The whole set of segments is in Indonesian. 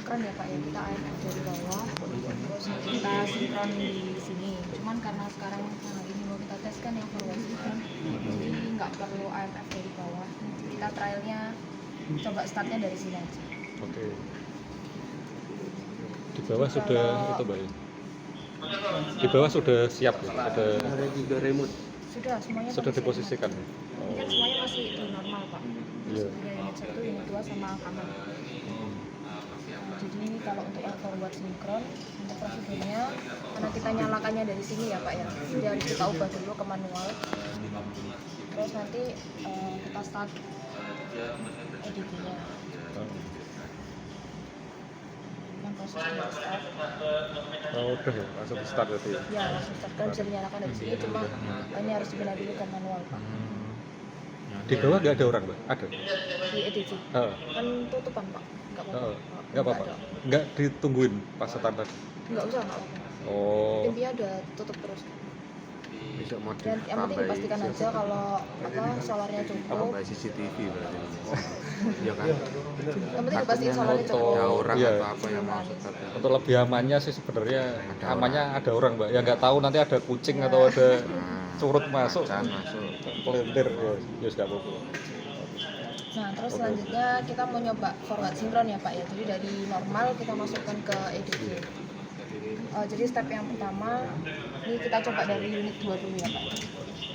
sinkron ya Pak ya, kita AMF dari bawah terus nanti kita sinkron di sini. Cuman karena sekarang ini mau kita tes kan yang forward sinkron, jadi nggak perlu AMF dari bawah. Kita trialnya coba startnya dari sini aja. Oke. Di bawah sudah itu Mbak ya? Di bawah sudah siap ya? Ada juga remote. Sudah semuanya Sudah kondisi diposisikan ya? normal. Ini kan semuanya masih di normal Pak. Iya. Ada unit 1, unit 2 sama kamar. Jadi kalau untuk yang forward sinkron, untuk prosedurnya karena kita nyalakannya dari sini ya Pak ya, jadi harus kita ubah dulu ke manual. Terus nanti kita start EDG-nya. Yang proses di start. Oh udah ya, langsung di start berarti ya? Ya langsung start kan bisa dinyalakan dari sini, cuma ini harus dipindah dulu ke manual Pak. Di bawah nggak ada orang Mbak? Ada? Di EDG. Kan tutupan Pak. Nggak apa-apa? Nggak ditungguin pas start tadi? Nggak usah, nggak apa-apa. Oh. Intinya udah tutup terus. Besok mau Dan yang penting dipastikan aja kalau solarnya cukup. tambah CCTV berarti. Iya kan? Yang penting dipastikan solarnya cukup. Ada orang Iya. atau apa yang masuk tapi Untuk lebih amannya sih sebenarnya Ada amannya ada orang Mbak. Ya nggak tahu nanti ada kucing atau ada curut masuk. macan masuk. Pelintir ya nggak apa-apa. Nah, terus selanjutnya kita mau nyoba forward sinkron ya Pak ya. Jadi dari normal kita masukkan ke EDG. Jadi step yang pertama ini kita coba dari unit 2 dulu ya Pak.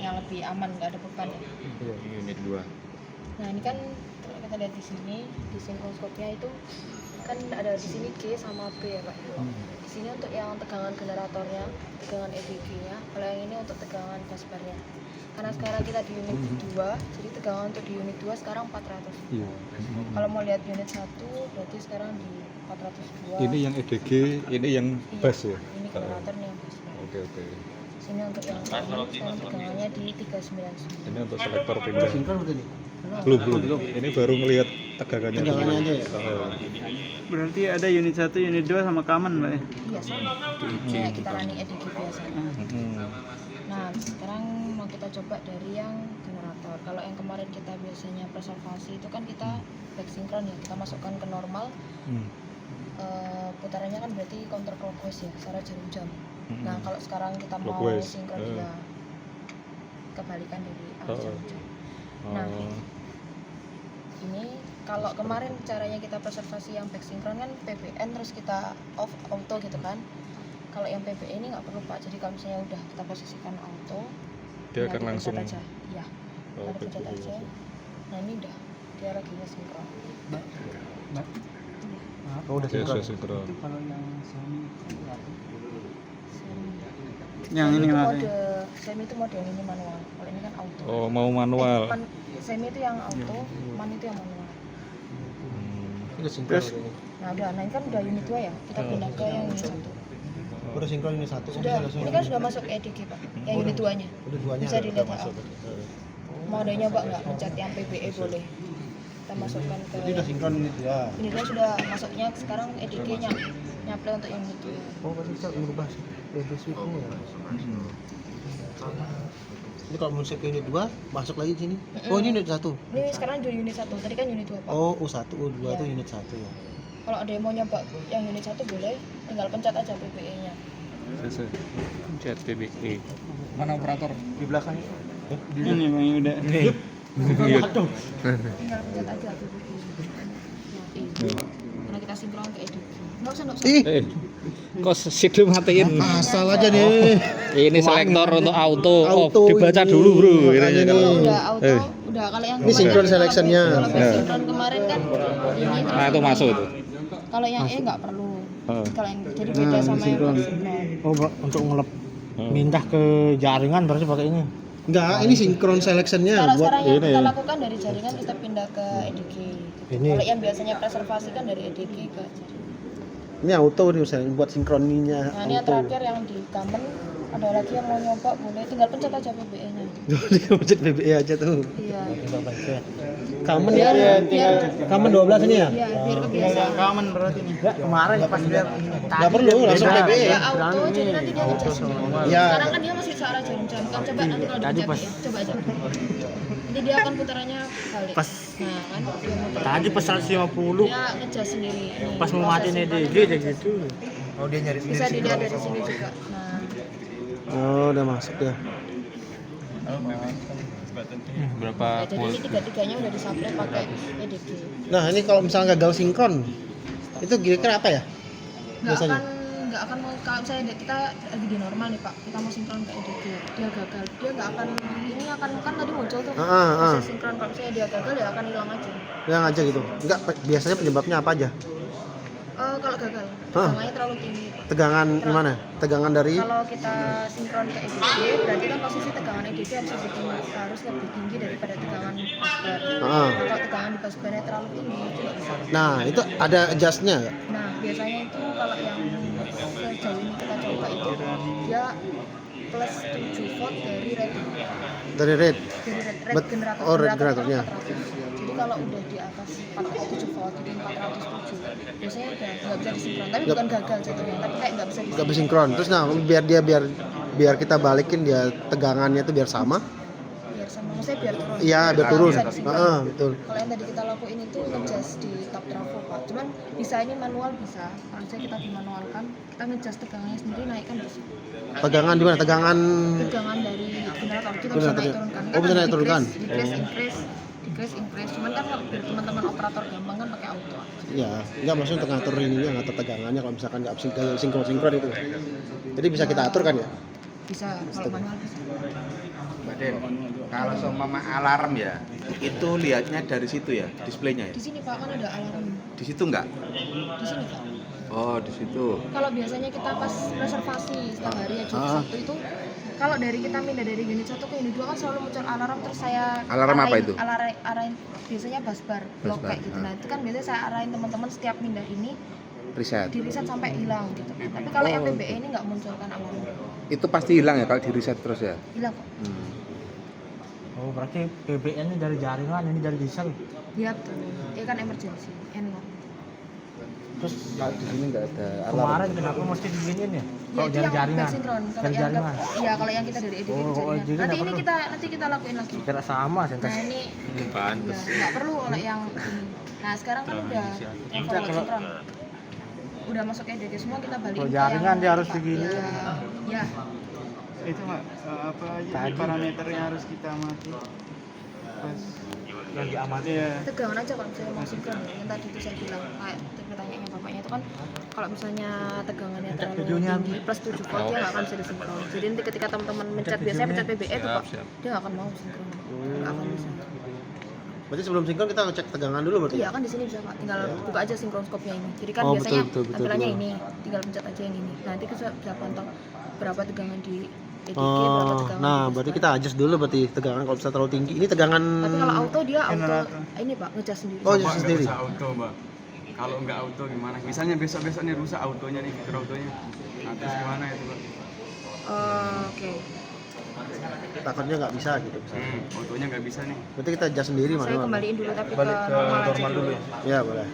Yang lebih aman, nggak ada beban ya. Iya. Unit 2. Nah, ini kan kalau kita lihat di sini di sinkroskopnya itu kan ada di sini G sama B ya Pak. Di sini untuk yang tegangan generatornya, tegangan EDG-nya. Kalau yang ini untuk tegangan busbarnya. Karena sekarang kita di unit 2, jadi tegangan untuk di unit 2 sekarang 400. Iya. Kalau mau lihat unit 1, berarti sekarang di 402. Ini yang EDG, ini yang bus ya? Ini generatornya yang busbar. Oke. Sini untuk yang sekarang tegangannya di 399. Ini untuk selektor pindah. Sinkron udah nih. Belum. Ini baru ngelihat tegangannya. Tegangannya aja ya? Berarti ada unit 1, unit 2 sama kaman Mbak ya? Iya sama. Kayak kita running EDG biasanya. Nah, sekarang mau kita coba dari yang generator. Kalau yang kemarin kita biasanya preservasi itu kan kita back sinkron ya, kita masukkan ke normal. Putarannya kan berarti counter clockwise ya, secara jarum jam. Nah, kalau sekarang kita mau Clockwise. sinkron ya kebalikan dari arah jarum jam. Nah, ini kalau kemarin caranya kita preservasi yang back sinkron kan PBN terus kita off auto gitu kan. Kalau yang PBE ini nggak perlu Pak, jadi kalau misalnya udah kita posisikan auto, Dia akan langsung. aja. Iya, Oh, ada pencet PBE aja. Nah ini udah, dia lagi nge-sinkron. Mbak. Oh, udah Biasa sinkron. sinkron. Kalau yang semi Yang ini itu Mas. mode semi itu mode yang ini manual. Kalau ini kan auto. Oh, mau manual. Semi itu yang auto, man itu yang manual. udah sinkron. Terus? Ini. Nah udah, nah ini kan udah unit 2 ya. Kita pindah ke yang unit 1. Udah sinkron ini satu. Sudah, ini kan sudah masuk EDG Pak. Yang unit 2-nya. Udah duanya. Bisa dilihat ya. masuk. Mau ada nyoba nggak pencet yang PBE boleh. Kita masukkan ke Jadi udah sinkron ini ya. ini dia sudah masuknya sekarang EDG-nya nyampe untuk yang unit 2. Oh, berarti kita merubah switch-nya ya. Ini kalau mau ke unit 2, masuk lagi sini. Oh, ini unit 1. Ini sekarang di unit 1, tadi kan unit 2 Pak. Oh, U1, U2 Iya. itu unit 1 ya. Kalau ada yang mau nyoba yang unit 1 boleh, tinggal pencet aja PBE-nya. Chat PBE. Mana operator? Di belakang itu. Ini Bang Yuda. Tinggal pencet aja PBE. Karena kita sinkron ke EDG. Nggak usah. Ih, Kok situ matiin? asal aja nih. Ini selektor untuk auto. Auto dibaca ini. dulu, Bro. Makanya Ini. nih. Udah auto, udah kalau yang Ini sinkron selection-nya. Kalau sinkron kemarin kan ini Nah, itu masuk itu. kalau yang E nggak perlu. Oh. Kalau yang jadi beda sama yang back sinkron. Oh, untuk ngelep pindah ke jaringan berarti pakai ini. Enggak, ini sinkron selection-nya Kalau buat sekarang yang ini. kita lakukan dari jaringan kita pindah ke EDG. Ini. Kalau yang biasanya preservasi kan dari EDG ke jaringan. ini auto nih misalnya buat sinkroninya Nah ini yang auto. terakhir yang di Kamen, ada lagi yang mau nyoba boleh tinggal pencet aja PBE-nya. Jadi pencet BBE aja tuh. Iya. Kamen Biar, ya. biar, Kamen 12 ini ya? iya, biar kebiasaan. Kaman berarti nih. Enggak, kemarin pas dia enggak perlu langsung Beda. BBE. Ya auto, jadi nanti dia ngecas sendiri. Iya. Sekarang kan dia masih searah jarum jam. Kan coba nanti kalau dipencet ya, coba aja. Nanti dia akan putarannya balik. Pas Nah kan dia muter. tadi pas 150 Dia ngejas sendiri. Nih, pas mau proses matiin sinkronnya EDG kayak ngejas. gitu. Oh dia nyari Bisa dilihat dari sini juga. Nah, Oh, udah masuk ya. Berapa ya, jadi ini tiga-tiganya udah disuplai pakai EDG. Nah, ini kalau misalnya gagal sinkron, itu kira-kira apa ya? Biasanya? Nggak akan mau, kalau misalnya kita lagi di normal nih Pak, kita mau sinkron ke EDG, dia gagal, dia nggak akan, ini akan kan tadi muncul tuh proses sinkron, kalau misalnya dia gagal ya akan hilang aja. Yang aja gitu. Enggak, biasanya penyebabnya apa aja? Kalau gagal, tegangannya terlalu tinggi Pak. Tegangan gimana? Tegangan dari Kalau kita sinkron ke EDG, berarti kan posisi tegangan EDG harus lebih tinggi daripada tegangan busbar. Nah, kalau tegangan di busbarnya terlalu tinggi, itu nggak bisa. Nah, itu ada adjustnya nggak? Nah, biasanya itu kalau yang sejauh ini kita coba itu dia plus 7 volt dari rating. Dari rate. Dari rate Bet- generator. oh, rate Generator generatornya. 400. Jadi kalau udah di atas 7 volt, jadi 407, biasanya udah nggak bisa disinkron. Tapi bukan gagal jatuhnya, tapi kayak nggak bisa Nggak disinkron. bersinkron. Terus nah, biar kita balikin dia tegangannya itu biar sama. Biar sama, maksudnya biar turun. Iya, biar Kalau turun. bisa disinkron. Betul. Kalau yang tadi kita lakuin itu ngejust di top trafo Pak. Cuman bisa ini manual bisa. Kalau misalnya kita dimanualkan, kita ngejust tegangannya sendiri naikkan bisa. Tegangan di mana? Tegangan Tegangan dari generator kita bisa Generatornya. naik turunkan. Oh, bisa naik turunkan. Decrease, increase. Cuman kan kalau biar teman-teman operator gampang kan pakai auto. ya, enggak maksudnya untuk ngatur ininya, ngatur tegangannya kalau misalkan nggak sinkron itu. Jadi bisa kita atur kan ya? Bisa, kalau manual bisa. Mbak Den, kalau seumpama alarm ya, itu lihatnya dari situ ya, displaynya ya? Di sini Pak kan ada alarm. Di situ enggak? Di sini Pak. Oh, di situ. Kalau biasanya kita pas reservasi setiap hari aja Sabtu itu, kalau dari kita pindah dari unit 1 ke unit 2 kan selalu muncul alarm, terus saya Alarm apa itu? arahin biasanya busbar blok Busbar, kayak gitu. Nah itu kan biasanya saya arahin teman-teman setiap pindah ini Reset. di reset sampai hilang gitu. Tapi kalau yang PBE ini nggak munculkan alarm, Itu pasti hilang ya kalau di reset terus ya? hilang kok. Oh, berarti PBN ini dari jaringan, ini dari diesel. Iya betul. Ini kan emergency, N0. Terus Kalau di sini enggak ada kemarin kenapa mesti diginiin ya? Ya Kalau itu dari yang jaringan. sinkron. Kalau Dari yang jaringan. iya kalau yang kita dari EDG Oh, di jaringan. jadi Nanti nggak ini perlu. nanti kita lakuin lagi. Kira sama sih. Nah ini Pantes. ya, nggak perlu kalau yang ini. Nah sekarang kan udah yang forward sinkron. Udah masuk EDG semua kita balikin. Kalau ke jaringan yang dia harus Pak. begini. Ya. Itu Mak, apa aja Tadi. parameter yang harus kita amati pas Yang diamati. iya. Tegangan aja kalau misalnya mau sinkron ya. Yang tadi itu saya bilang kayak pertanyaannya bapaknya itu kan kalau misalnya tegangannya terlalu videonya. tinggi plus 7 volt dia nggak akan bisa disinkron. Jadi nanti ketika teman-teman mencet biasanya pencet PBE tuh Pak, dia nggak akan mau sinkron. Nggak akan bisa. Berarti sebelum sinkron kita ngecek tegangan dulu berarti. Iya kan di sini bisa Pak, tinggal buka aja sinkroskopnya ini. Jadi kan Oh, biasanya betul, tampilannya betul. ini, tinggal pencet aja yang ini. Nanti kita bisa pantau berapa tegangan di EDG, berapa Oh, tegangan nah di berarti busbar. kita adjust dulu berarti tegangan kalau bisa terlalu tinggi. Ini tegangan. Tapi kalau auto dia auto Generator. ini Pak, ngecas sendiri. Oh, adjust sendiri. Bisa auto, Mbak. Kalau nggak auto gimana? Misalnya besok-besoknya rusak autonya nih, fitur autonya. Nah, terus gimana itu, Mbak? Oke. Takutnya nggak bisa gitu. Autonya nggak bisa nih. Berarti kita adjust sendiri Saya manual. kembaliin dulu tapi ke normal aja dulu. Ya boleh.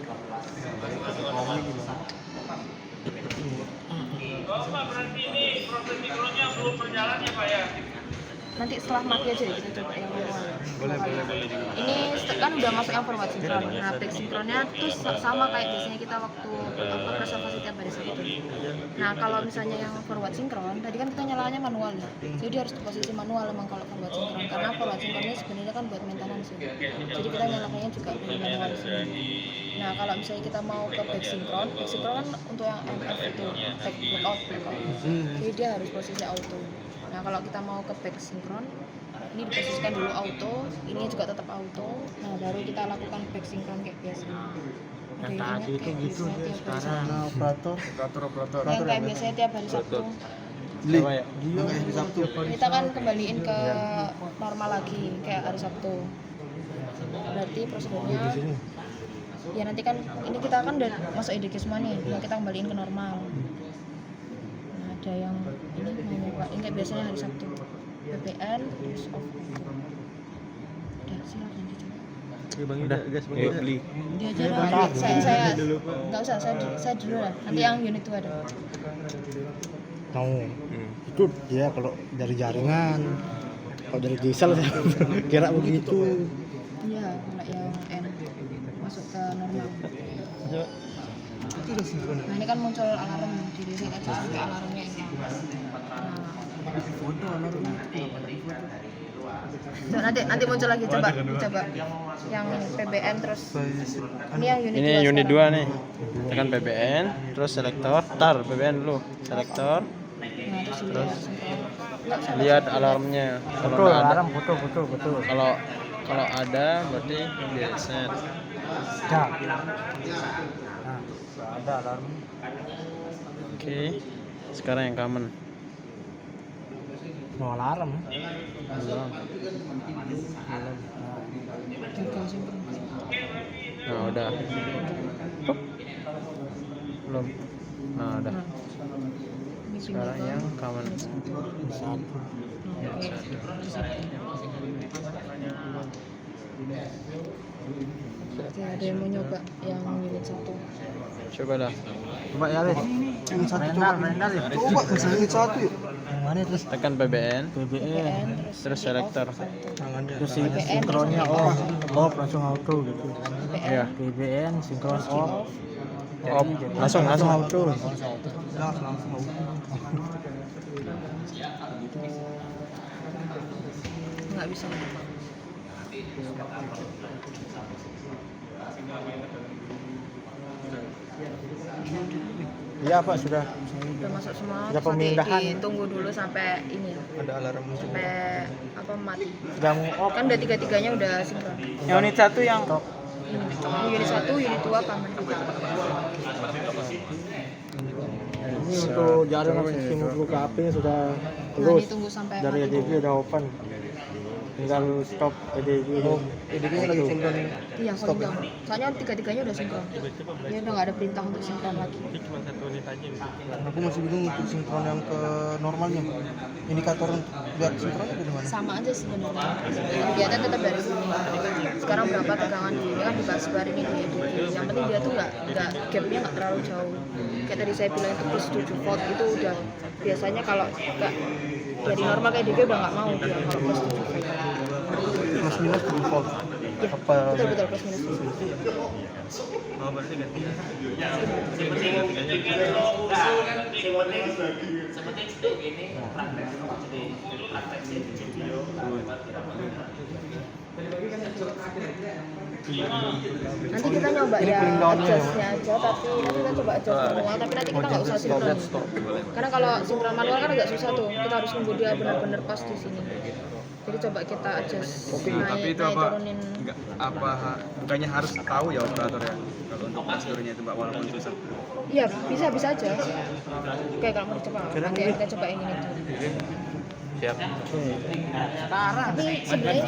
Nanti setelah mati aja ya kita coba yang manual. Ini kan udah masuk yang forward sinkron. Nah, back sinkronnya tuh sama kayak biasanya kita waktu reservasi tiap hari Sabtu. Nah, kalau misalnya yang forward sinkron, tadi kan kita nyalanya manual ya. Jadi harus di posisi manual emang kalau forward sinkron karena forward sinkronnya sebenarnya kan buat maintenance ya. Jadi kita nyalakannya juga dari manual di sini. Nah, kalau misalnya kita mau ke back sinkron kan untuk yang MF itu blackout. Jadi dia harus posisi auto. Nah, kalau kita mau ke back sinkron, ini diposisikan dulu auto, ini juga tetap auto. Nah, baru kita lakukan back sinkron kayak biasa. Yang tadi itu gitu dia sekarang operator. Yang kayak biasanya tiap hari Sabtu. Kita kan kembaliin ke normal lagi kayak hari Sabtu. Berarti prosedurnya ya nanti kan ini kita kan udah masuk EDG semua nih, nah kita kembaliin ke normal. Nah, ada yang ini mau nyoba, ini kayak biasanya hari Sabtu PPN terus off. Udah silakan dicoba. Udah gas Yuk beli. Dia aja lah, saya nggak usah, saya dulu lah. Nanti yang unit 2 ada. Mau. Itu dia kalau dari jaringan. Kalau dari diesel saya kira begitu. Iya, kalau yang N masuk ke normal. Nah ini kan muncul alarm di reset aja sampai alarmnya ini. Nah, nanti muncul lagi coba yang PBN terus ini yang unit Ini 2 unit sekarang. 2 nih. Tekan PBN, terus selektor, tar PBN dulu. Selektor, Nah terus dilihat enggak sampai lihat alarmnya. Kalau Betul, nggak ada, alarm betul. kalau ada berarti di reset. Ada alarm. Oke. Sekarang yang common. Mau alarm. Belum. juga sinkron. Nah, udah. Pup. Belum. Nah, udah. Ini Sekarang pindah ke yang common. Satu. Oke. Oke, ada yang mau nyoba yang unit 1. Coba dah. Coba ya, Les. Yang satu coba. Coba unit 1 yuk. Yang mana terus? Tekan PBN, PBN terus selektor. Terus PBN, sinkronnya terus off langsung auto gitu. Iya. PBN sinkron off. Op. Langsung. auto. nggak bisa. Iya Pak, sudah Udah masuk semua. Sudah terus nanti pemindahan. ditunggu dulu sampai ini ada alarm sampai apa mati. sudah mau off. Kan udah tiga-tiganya udah sinkron. Yang unit 1 yang Unit 1, unit 2 paman juga. Ini untuk jaring sistem buka apinya sudah Nah, lulus. ditunggu sampai Dari mati. EDB udah open. Tinggal stop EDB. EDB-nya lagi sinkron. Iya, calling down. Soalnya tiga-tiganya udah sinkron. Dia udah nggak ada perintah untuk sinkron lagi. Aku masih bingung untuk sinkron yang ke normalnya. Indikator untuk lihat sinkronnya dari mana? Sama aja sebenarnya. Kegiatan tetap dari sini. Sekarang berapa tegangan di ini kan dibaris-barin ini di EDG. Yang penting dia tuh nggak gapnya nggak terlalu jauh. Kayak tadi saya bilang itu plus 7 volt itu udah biasanya kalau nggak dari normal kayak EDG udah nggak mau dia kalau plus 7 volt. Plus minus 7 volt. Ya, Apa? betul plus minus. Nanti kita nyoba Ini ya cooling down-nya adjust-nya aja, tapi nanti kita coba adjust manual, tapi nanti kita nggak usah sinkron. Karena kalau sinkron manual kan agak susah tuh, kita harus nunggu dia benar-benar pas di sini. Jadi coba kita adjust, Tapi itu apa? turunin. Enggak bukannya harus tahu ya operator ya kalau untuk prosedurnya itu Mbak, walaupun susah. Iya bisa aja. Oke kalau mau dicoba, nanti kita coba yang ini dulu. Siap. Tapi sebenarnya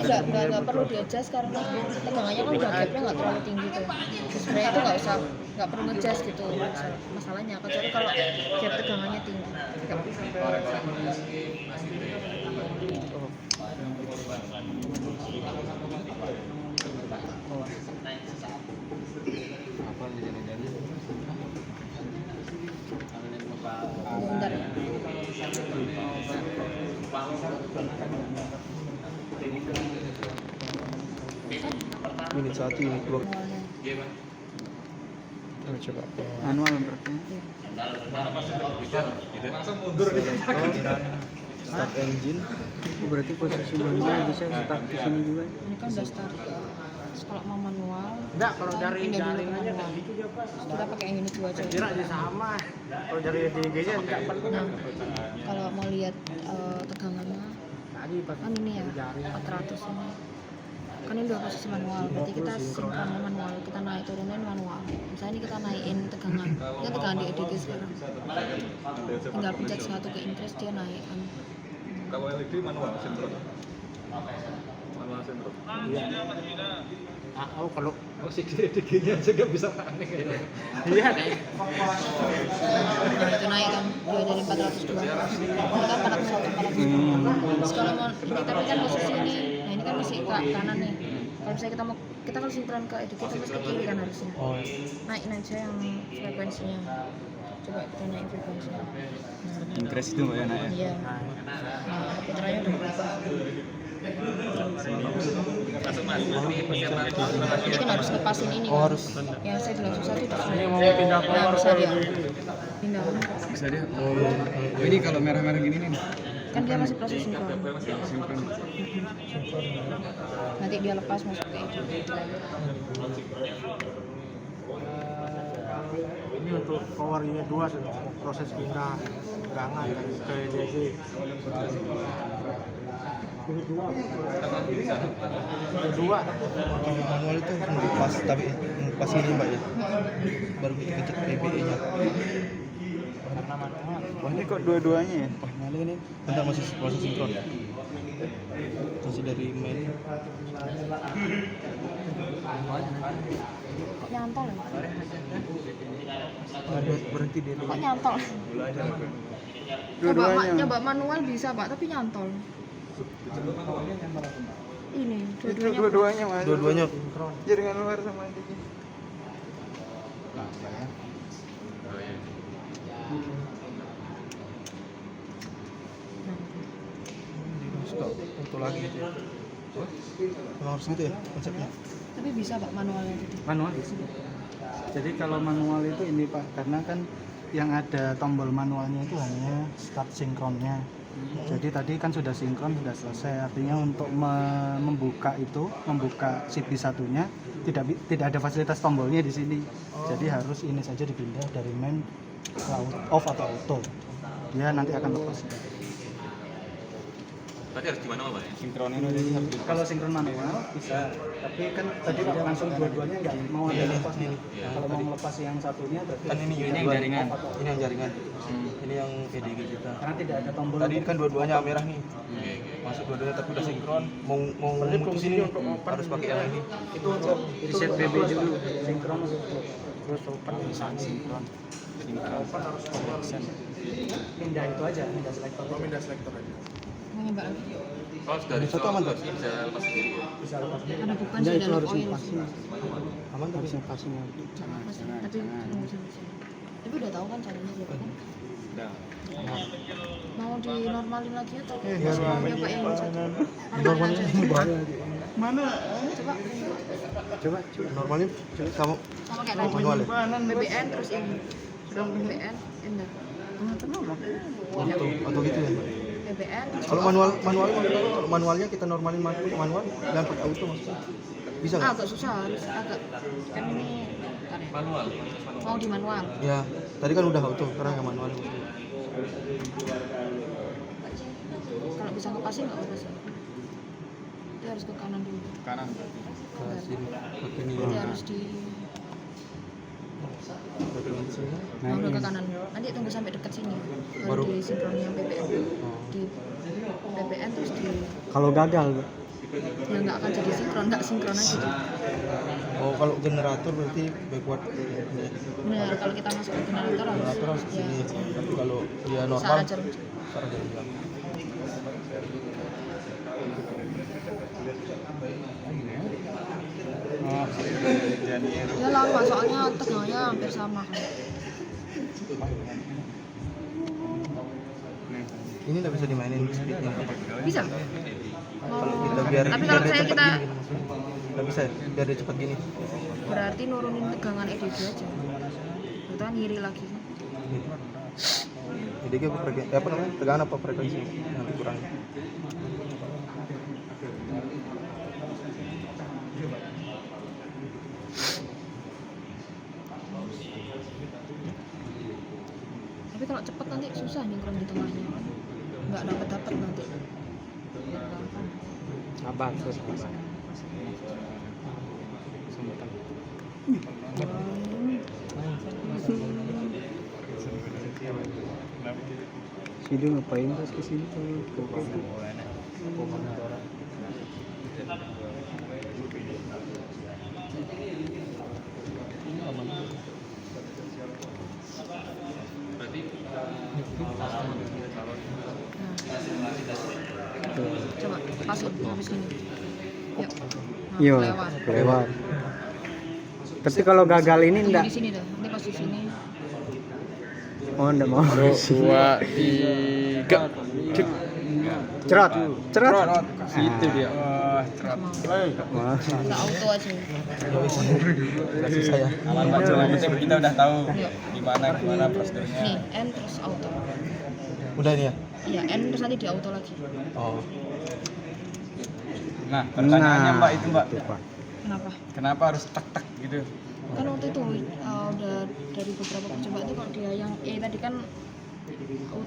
nggak perlu di-adjust karena tegangannya kan udah gapnya nggak terlalu tinggi tuh. Sebenarnya itu nggak perlu nge-adjust gitu masalahnya. Kecuali kalau gap tegangannya tinggi. Bentar ya. Unit 1, unit 2. Coba. manual berarti. Start engine. Berarti posisi manual bisa start di sini juga. Ini kan udah start. Terus kalau mau manual, Enggak, kalau kita dari pindah dulu jaring ke aja manual. gitu dia Pak. Kita pakai yang ini dua aja. Kira aja sama. Kalau dari EDG-nya tidak perlu. Nah, kalau mau lihat tegangannya, Tadi pas kan ini ya 400 ini. Kan ini udah posisi manual, berarti kita sinkronnya manual, kita naik turunin manual. Misalnya ini kita naikin tegangan, ini kan tegangan di EDG sekarang. Tinggal pencet satu ke increase dia naik kan. Kalau LED manual sinkron. Manual sinkron. oh kalau Si DG-nya aja nggak bisa aneh kayaknya. iya Nah, itu naik kan, dia dari 400 200. Ini kan 400 Terus kalau mau ini tapi kan posisi ini, nah ini kan masih ke kanan nih. Kalau misalnya kita kalau sinkron ke EDG kita mesti ke kiri kan harusnya. Naikin aja yang frekuensinya. Coba kita naik frekuensinya. Increase itu Mbak ya, Nak ya. Iya. Nah, fiturnya udah berubah. Ini kan harus ngepasin ini kan. Yang saya bilang susah itu Ini mau pindah nah, kolor bisa dia pindah. Bisa dia. Oh, ini kalau merah-merah gini nih. Kan dia masih proses sinkron. Sinkron. Nanti dia lepas masuk ke itu. Ini untuk power unit 2 proses pindah tegangan ke DC. Unit 2. Manual itu lepas, tapi lepas ini mbak ya, baru ketik PBE nya. Wah, ini kok dua-duanya ya? Wah malu ini, bentar masih sinkron, masih dari main. Kok nyantol ya? Berhenti dia. Kok nyantol? Coba manual bisa Pak, tapi nyantol. Ini Dua-duanya mas. Dua-duanya. Jaringan luar sama intinya. Auto lagi gitu ya. Memang harus gitu ya konsepnya. Tapi bisa Pak manualnya tadi. Manual. Jadi kalau manual itu ini Pak, karena kan yang ada tombol manualnya itu hanya start sinkronnya. Jadi tadi kan sudah sinkron, sudah selesai. Artinya untuk membuka CPU satunya tidak ada fasilitas tombolnya di sini. Jadi harus ini saja dipindah dari main ke off atau auto. Dia nanti akan lepas. Tadi harus gimana Pak? Sinkronin aja harus. Kalau sinkron manual bisa, tapi kan tadi langsung dua-duanya nggak mau ada lepas nih. Kalau mau melepas yang satunya berarti Kan ini Ini yang jaringan. Ini yang jaringan. Ini yang PDG kita. karena tidak ada tombol. Tadi kan dua-duanya merah nih. Masuk dua-duanya tapi udah sinkron. Mau mutus ini harus pakai yang ini. Itu untuk reset BB dulu, sinkron terus open bisa sinkron. Open harus open. Pindah itu aja, pindah selektor. Pindah selektor aja. Mau nyoba lagi. Kalau sudah di Satu aman tuh. bisa lepas sendiri ya? Bisa lepas. Ada bukan sih ada lock oil. Aman tapi yang pasnya. Tapi tapi udah tahu kan caranya berapa kan? Udah. Mau dinormalin lagi atau Iya, mau nyoba yang satu? Normalnya ini bahaya. Mana? Coba Normalnya kamu sama kayak tadi. manual ya? BBN terus ini. BBN enggak. Atau gitu ya? BBN terus Kalau manualnya kita normalin manual dan pakai auto maksudnya. Bisa nggak? agak susah harus agak kan ini bentar ya. Manual. Mau di manual. Ya, tadi kan udah auto, sekarang yang manual. Kalau bisa ngepasin nggak apa sih? Dia harus ke kanan dulu. Kanan. Kasih pakai ini Dia harus di mau udah ke kanan. Nanti tunggu sampai dekat sini. Baru di sinkron yang BBN. Di BBN terus di Kalau gagal, ya nggak akan jadi sinkron, nggak sinkron aja dia. Oh, kalau generator berarti backward. Benar, kalau kita masuk ke generator Generator harus ke sini. Tapi kalau dia normal, salah jarum. sekarang jadi bilang. Oh, jadi Ya lama soalnya tegangannya hampir sama kan. Ini nggak bisa dimainin speednya. Bisa. Kalau kita biar Tapi biar kalau dia saya cepat kita gini, nggak bisa ya? Biar dia cepat gini. berarti nurunin tegangan EDG aja. Kita ngiri lagi. Jadi dia apa namanya? Tegangan apa frekuensi? Nanti kurang. Tapi kalau cepet nanti susah nyengkron di tengahnya. Nggak dapat nanti. abang terus. Sidu ngapain terus ke sini? Coba pasin habis ini. Yuk. Iya, Lewat. lewat. Tapi kalau gagal ini Tunggu enggak. di sini dah. Nanti pas di sini. Oh, enggak mau. 2, 3. Cerot. Cerot. Itu dia. Wah, cerot. Nggak auto aja. Susah ya. Aman Pak Jo, yang penting kita udah tahu Yuk. gimana prosedurnya. Nih, N terus auto. Udah ini ya? Iya, N terus nanti di auto lagi. Oh. Nah, pertanyaannya Mbak itu Mbak, Kenapa? kenapa harus tak gitu? Kan waktu itu udah dari beberapa percobaan tuh kalau dia yang E tadi kan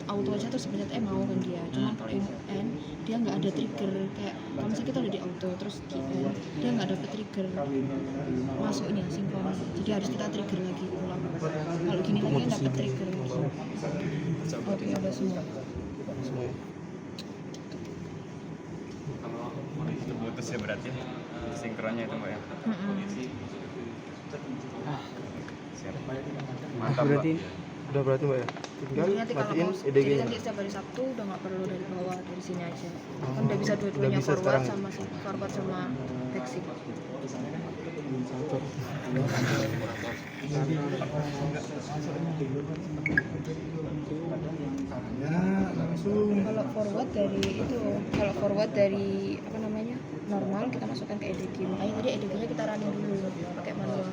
auto aja terus pencet E mau kan dia. Cuman kalau yang N dia nggak ada trigger kayak kalau misalnya kita udah di auto terus dia nggak dapet trigger masuknya sinkron. Jadi harus kita trigger lagi ulang. Kalau gini lagi kan dapet trigger. Oke, udah semua. Itu putus ya berarti sinkronnya itu Mbak ya. Siap. Mantap Mbak. Udah berarti Mbak ya? Tinggal Jadi nanti kalau matiin mau, jadi EDG-nya. nanti setiap hari Sabtu udah nggak perlu dari bawah, dari sini aja. Kan Oh, udah bisa udah dua-duanya bisa forward sekarang. sama forward sama backseat. Kalau forward dari apa namanya normal kita masukkan ke EDG. Makanya tadi EDG-nya kita running dulu pakai manual.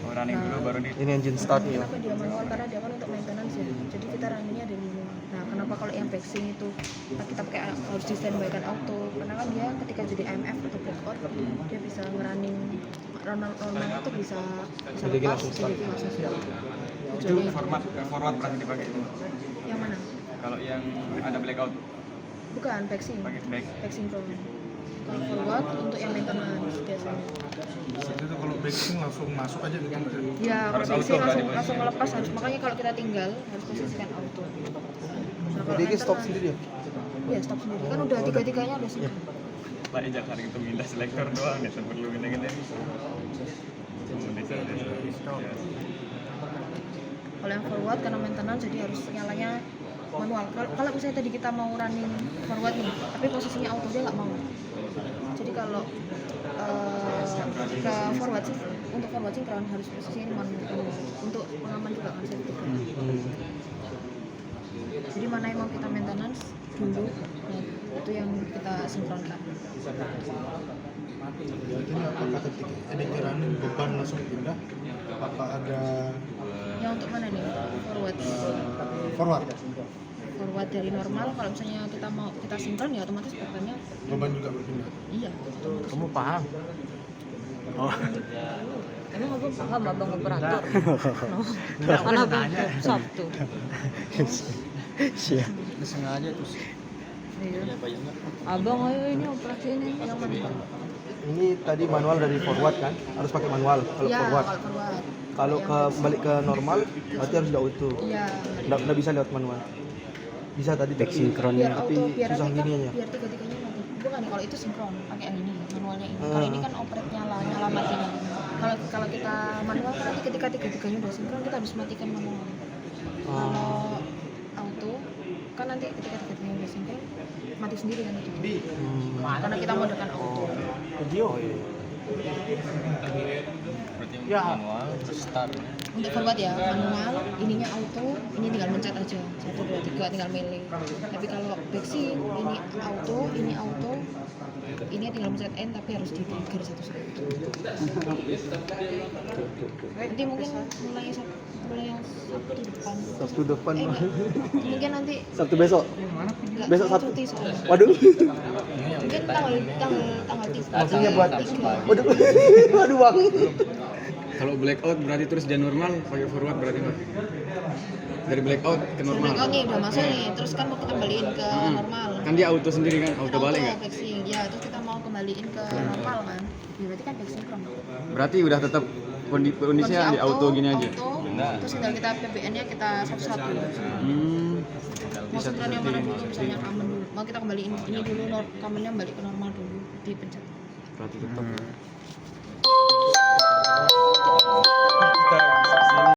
Oh, running dulu baru di Ini engine start ya. Kenapa dia manual? Karena dia kan untuk maintenance ya. Jadi kita runningnya dari manual. Nah, kenapa kalau yang backsing itu kita pakai harus di standby-kan auto? Karena kan dia ketika jadi IMF atau blackout dia bisa ngerunning normalnya tuh bisa EDG lepas, langsung start. jadi langsung start. itu forward berarti dipakai itu. Yang mana? Kalau yang ada blackout Bukan backsing. pakai back. Backsing kalau forward untuk yang maintenance biasanya. Itu tuh kalau backsing langsung masuk aja gitu. Ya, kalau Harus backsing auto berarti, Mas. langsung melepas harus. Makanya kalau kita tinggal harus posisikan auto. Nah, kalau EDG stop maintenance- sendiri ya? Iya, stop sendiri. Kan udah tiga-tiganya udah sinkron. Pak jangan itu mindah selektor doang ya, perlu gini-gini. Kalau yang forward karena maintenance jadi harus nyalanya manual. Kalau misalnya tadi kita mau running forward nih, tapi posisinya auto dia nggak mau. Jadi kalau ke forward sih, untuk forward sinkron harus posisinya manual. Untuk pengaman juga kan safety car. Jadi mana yang mau kita maintenance dulu, nah itu yang kita sinkronkan. Ini apakah ketika EDG running beban langsung pindah? Apa ada Yang untuk mana nih? Forward. forward? Forward dari normal. Kalau misalnya kita mau kita sinkron ya otomatis bebannya Beban juga berpindah. iya. Kamu paham? Emang abang paham abang operator? Mana abang Sabtu? Siap. Sengaja terus. Iya. Abang ayo ini operasi ini yang mana? Ini tadi manual dari forward kan? Harus pakai manual kalau Iya, forward. kalau forward. Kalau ke balik ke normal berarti harus di auto. Iya. Nggak bisa lewat manual. Bisa tadi Back tapi sinkronnya. Biar tapi auto, biar susah nanti kan, gini aja. biar tiga-tiganya mati. Bukan nih, kalau itu sinkron pakai yang ini manualnya ini. Kalau ini kan operate nyala matinya. Kalau kita manual kan nanti ketika tiga-tiganya udah sinkron kita harus matikan manual. Kalau auto kan nanti ketika tiga-tiganya udah sinkron mati sendiri kan itu. Karena kita modalkan auto. Oh iya. Berarti manual terus start. Untuk forward ya manual, ininya auto, ini tinggal mencet aja 1, 2, 3 tinggal milih. Tapi kalau backsing ini auto, ini tinggal mencet N tapi harus di trigger satu-satu. Nanti mungkin mulai yang Sabtu depan. Sabtu depan. Mungkin nanti Sabtu besok. nggak Besok Sabtu. cuti soalnya. Waduh. Mungkin tanggal 3. Maksudnya buat waduh. Waduh Bang. Kalau blackout berarti terus dia normal, pakai forward berarti Mbak. Dari blackout ke normal. Blackout nih udah masuk nih, terus kan mau kita kembaliin ke normal. Kan dia auto sendiri kan, auto balik kan? Backsing, ya terus kita mau kembaliin ke normal kan. Ya, berarti kan backsing Berarti udah tetap kondisinya di auto gini aja. Terus tinggal kita PBN-nya kita satu-satu. Mau sinkron yang mana dulu, misalnya kamen dulu. Mau kita kembaliin ini dulu, kamennya balik ke normal dulu, dipencet. Berarti tetap.